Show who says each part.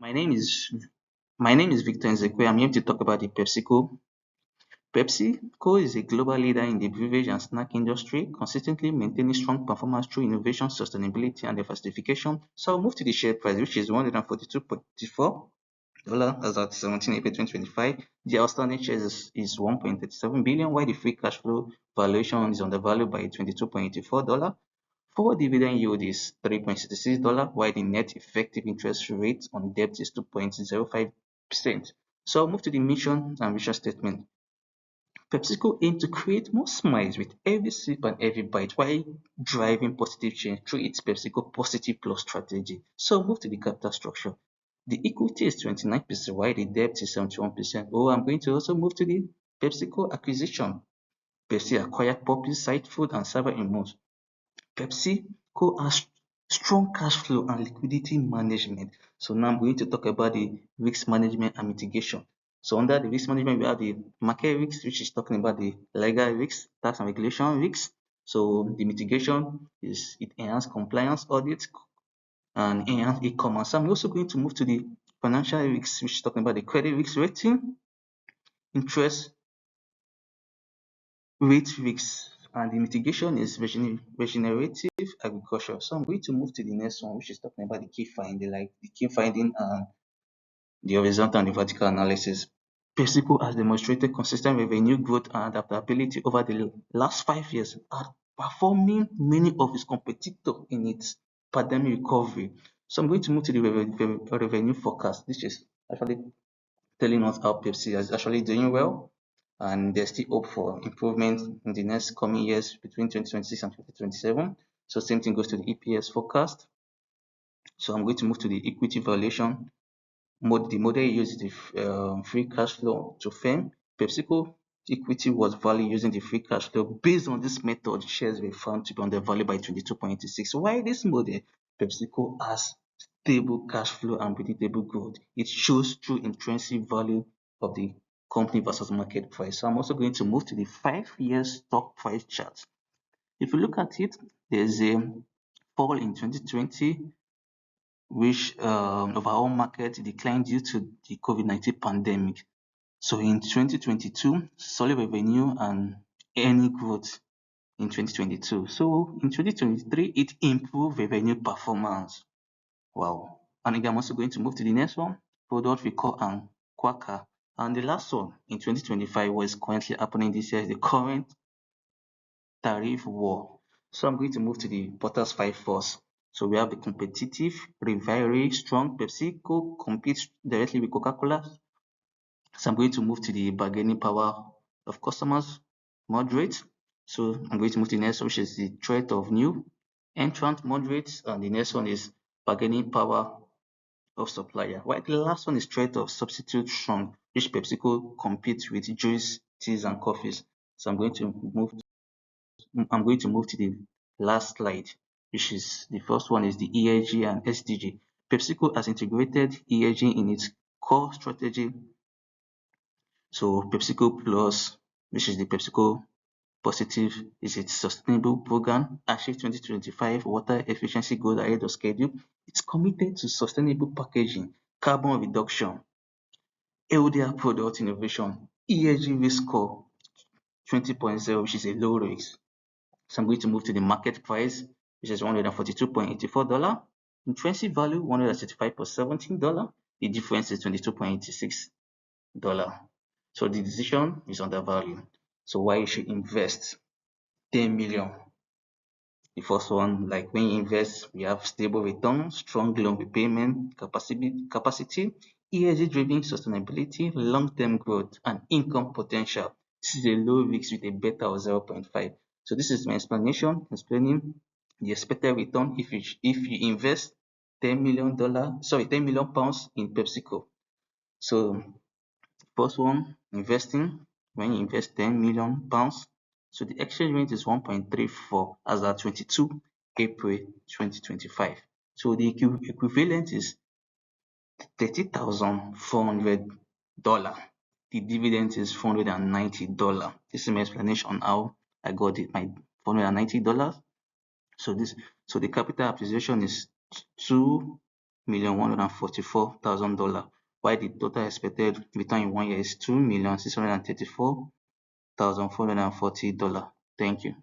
Speaker 1: My name is my name is Victor Nzekwe. I'm here to talk about the PepsiCo. PepsiCo is a global leader in the beverage and snack industry, consistently maintaining strong performance through innovation, sustainability, and diversification. So I'll move to the share price, which is $142.24 as at 17 April 2025. The outstanding shares is 1.37 billion, while the free cash flow valuation is undervalued by $22.84. Forward dividend yield is $3.66, while the net effective interest rate on debt is 2.05%. So I'll move to the mission and vision statement. PepsiCo aims to create more smiles with every sip and every bite while driving positive change through its PepsiCo Positive Plus strategy. So I'll move to the capital structure. The equity is 29%, while the debt is 71%. Oh, I'm going to also move to the PepsiCo acquisition. Pepsi acquired Poppy's site food and Cyber Immune. PepsiCo has strong cash flow and liquidity management. So now I'm going to talk about the risk management and mitigation. So under the risk management, we have the market risks, which is talking about the legal risks, tax and regulation risks. So the mitigation is it enhance compliance audit and enhance e-commerce. So I'm also going to move to the financial risks, which is talking about the credit risk rating, interest rate risks, and the mitigation is regenerative agriculture. So I'm going to move to the next one, which is talking about the key finding, like the key finding and the horizontal and the vertical analysis. PepsiCo has demonstrated consistent revenue growth and adaptability over the last 5 years, outperforming many of its competitors in its pandemic recovery. So I'm going to move to the revenue forecast. This is actually telling us how Pepsi is actually doing well, and there's still hope for improvement in the next coming years between 2026 and 2027. So same thing goes to the EPS forecast. So I'm going to move to the equity valuation. The model uses the free cash flow to firm. PepsiCo equity was valued using the free cash flow. Based on this method, shares were found to be undervalued by 22.86. Why this model? PepsiCo has stable cash flow and predictable growth. It shows true intrinsic value of the company versus market price. So I'm also going to move to the 5 year stock price chart. If you look at it, there's a fall in 2020, which overall market declined due to the COVID-19 pandemic. So in 2022, solid revenue and earning growth in 2022. So in 2023, it improved revenue performance. Wow. And again, I'm also going to move to the next one, product recall and Quaker. And the last one in 2025 was currently happening this year is the current tariff war. So I'm going to move to the Potters 5 first. So we have the competitive, very strong. PepsiCo competes directly with Coca-Cola. So I'm going to move to the bargaining power of customers, moderate. So I'm going to move to the next one, which is the threat of new entrant, moderate. And the next one is bargaining power of supplier. While the last one is threat of substitute strong, which PepsiCo competes with juice, teas, and coffees. So I'm going to move to the last slide, which is the first one is the ESG and SDG. PepsiCo has integrated ESG in its core strategy. So PepsiCo Plus, which is the PepsiCo Positive, is its sustainable program, achieved 2025 water efficiency goal ahead of schedule. It's committed to sustainable packaging, carbon reduction, LDR product innovation, ESG risk score 20.0, which is a low risk. So I'm going to move to the market price, which is $142.84. Intrinsic value $135.17. The difference is $22.86. So the decision is undervalued. So why you should invest 10 million? The first one, like when you invest, we have stable return, strong loan repayment capacity, ESG-driven sustainability, long-term growth, and income potential. This is a low risk with a beta of 0.5. So this is my explanation explaining the expected return if you invest £10 million in PepsiCo. So first one, investing, when you invest £10 million, so the exchange rate is 1.34 as at 22 April 2025. So the equivalent is $30,400. The dividend is $490. This is my explanation on how I got it, my $490. So the capital appreciation is million $144,000, while the total expected return in 1 year is $2,634,440. Thank you.